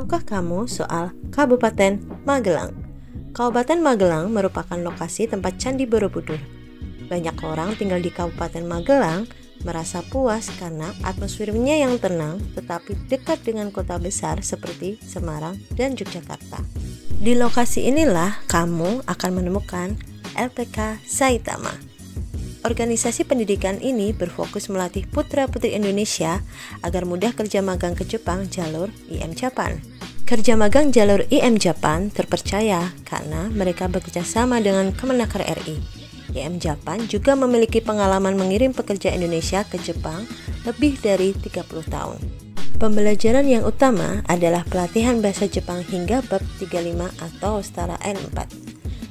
Tahukah kamu soal Kabupaten Magelang? Kabupaten Magelang merupakan lokasi tempat Candi Borobudur. Banyak orang tinggal di Kabupaten Magelang merasa puas karena atmosfernya yang tenang tetapi dekat dengan kota besar seperti Semarang dan Yogyakarta. Di lokasi inilah kamu akan menemukan LPK Saitama. Organisasi pendidikan ini berfokus melatih putra-putri Indonesia agar mudah kerja magang ke Jepang jalur IM Japan. Kerja magang jalur IM Japan terpercaya karena mereka bekerja sama dengan Kemenaker RI. IM Japan juga memiliki pengalaman mengirim pekerja Indonesia ke Jepang lebih dari 30 tahun. Pembelajaran yang utama adalah pelatihan bahasa Jepang hingga bab 35 atau setara N4.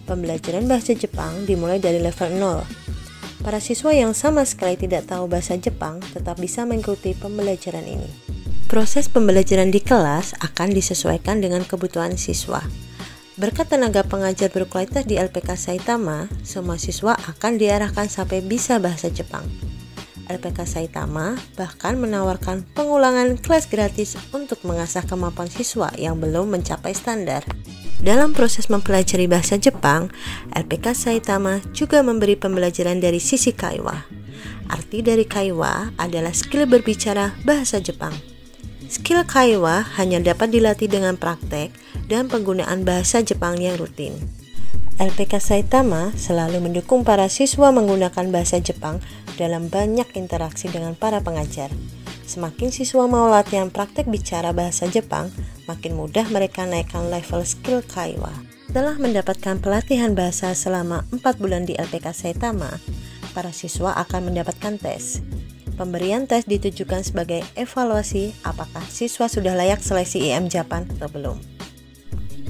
Pembelajaran bahasa Jepang dimulai dari level 0. Para siswa yang sama sekali tidak tahu bahasa Jepang tetap bisa mengikuti pembelajaran ini. Proses pembelajaran di kelas akan disesuaikan dengan kebutuhan siswa. Berkat tenaga pengajar berkualitas di LPK Saitama, semua siswa akan diarahkan sampai bisa bahasa Jepang. LPK Saitama bahkan menawarkan pengulangan kelas gratis untuk mengasah kemampuan siswa yang belum mencapai standar. Dalam proses mempelajari bahasa Jepang, LPK Saitama juga memberi pembelajaran dari sisi kaiwa. Arti dari kaiwa adalah skill berbicara bahasa Jepang. Skill kaiwa hanya dapat dilatih dengan praktek dan penggunaan bahasa Jepang yang rutin. LPK Saitama selalu mendukung para siswa menggunakan bahasa Jepang dalam banyak interaksi dengan para pengajar. Semakin siswa mau latihan praktek bicara bahasa Jepang, makin mudah mereka naikkan level skill kaiwa. Setelah mendapatkan pelatihan bahasa selama 4 bulan di LPK Saitama, para siswa akan mendapatkan tes. Pemberian tes ditujukan sebagai evaluasi apakah siswa sudah layak seleksi IM Japan atau belum.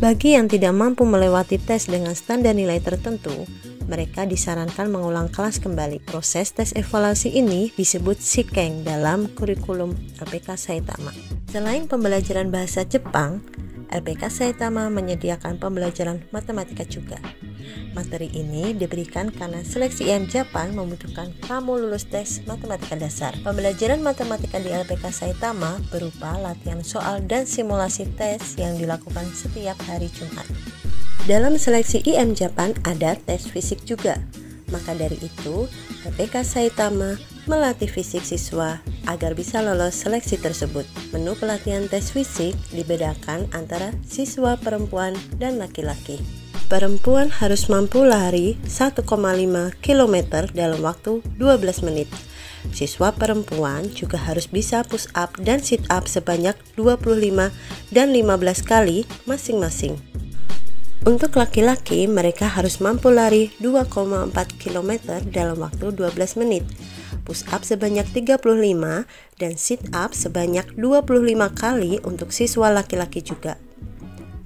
Bagi yang tidak mampu melewati tes dengan standar nilai tertentu, mereka disarankan mengulang kelas kembali. Proses tes evaluasi ini disebut Shiken dalam kurikulum LPK Saitama. Selain pembelajaran bahasa Jepang, LPK Saitama menyediakan pembelajaran matematika juga. Materi ini diberikan karena seleksi IM Japan membutuhkan kamu lulus tes matematika dasar. Pembelajaran matematika di LPK Saitama berupa latihan soal dan simulasi tes yang dilakukan setiap hari Jumat. Dalam seleksi IM Japan ada tes fisik juga. Maka dari itu, LPK Saitama melatih fisik siswa agar bisa lolos seleksi tersebut. Menu pelatihan tes fisik dibedakan antara siswa perempuan dan laki-laki. Perempuan harus mampu lari 1,5 km dalam waktu 12 menit. Siswa perempuan juga harus bisa push up dan sit up sebanyak 25 dan 15 kali masing-masing. Untuk laki-laki, mereka harus mampu lari 2,4 km dalam waktu 12 menit, push up sebanyak 35 dan sit up sebanyak 25 kali untuk siswa laki-laki juga.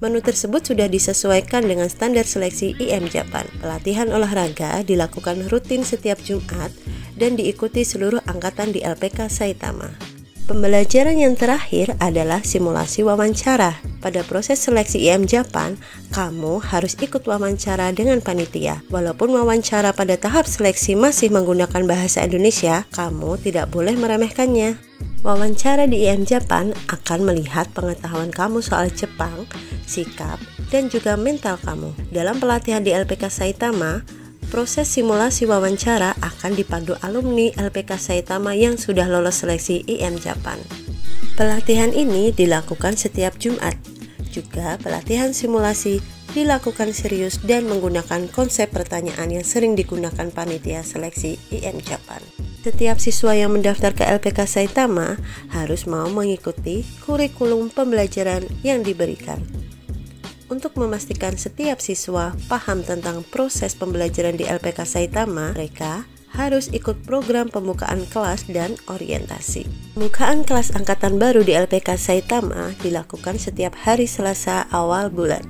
Menu tersebut sudah disesuaikan dengan standar seleksi IM Japan. Pelatihan olahraga dilakukan rutin setiap Jumat dan diikuti seluruh angkatan di LPK Saitama. Pembelajaran yang terakhir adalah simulasi wawancara. Pada proses seleksi IM Japan, kamu harus ikut wawancara dengan panitia. Walaupun wawancara pada tahap seleksi masih menggunakan bahasa Indonesia, kamu tidak boleh meremehkannya. Wawancara di IM Japan akan melihat pengetahuan kamu soal Jepang, sikap, dan juga mental kamu. Dalam pelatihan di LPK Saitama, proses simulasi wawancara akan dipandu alumni LPK Saitama yang sudah lolos seleksi IM Japan. Pelatihan ini dilakukan setiap Jumat. Juga pelatihan simulasi dilakukan serius dan menggunakan konsep pertanyaan yang sering digunakan panitia seleksi IM Japan. Setiap siswa yang mendaftar ke LPK Saitama harus mau mengikuti kurikulum pembelajaran yang diberikan. Untuk memastikan setiap siswa paham tentang proses pembelajaran di LPK Saitama, mereka harus ikut program pembukaan kelas dan orientasi. Pembukaan kelas angkatan baru di LPK Saitama dilakukan setiap hari Selasa awal bulan.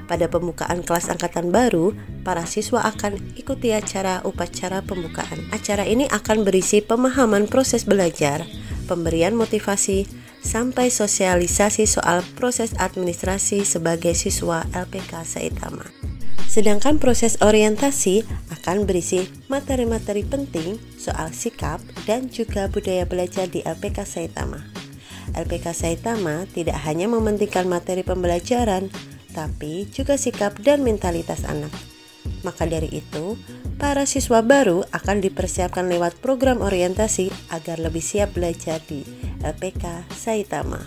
Pada pembukaan kelas angkatan baru, para siswa akan ikuti acara upacara pembukaan. Acara ini akan berisi pemahaman proses belajar, pemberian motivasi, sampai sosialisasi soal proses administrasi sebagai siswa LPK Saitama. Sedangkan proses orientasi akan berisi materi-materi penting soal sikap dan juga budaya belajar di LPK Saitama. LPK Saitama tidak hanya mementingkan materi pembelajaran, tapi juga sikap dan mentalitas anak. Maka dari itu, para siswa baru akan dipersiapkan lewat program orientasi agar lebih siap belajar di LPK Saitama.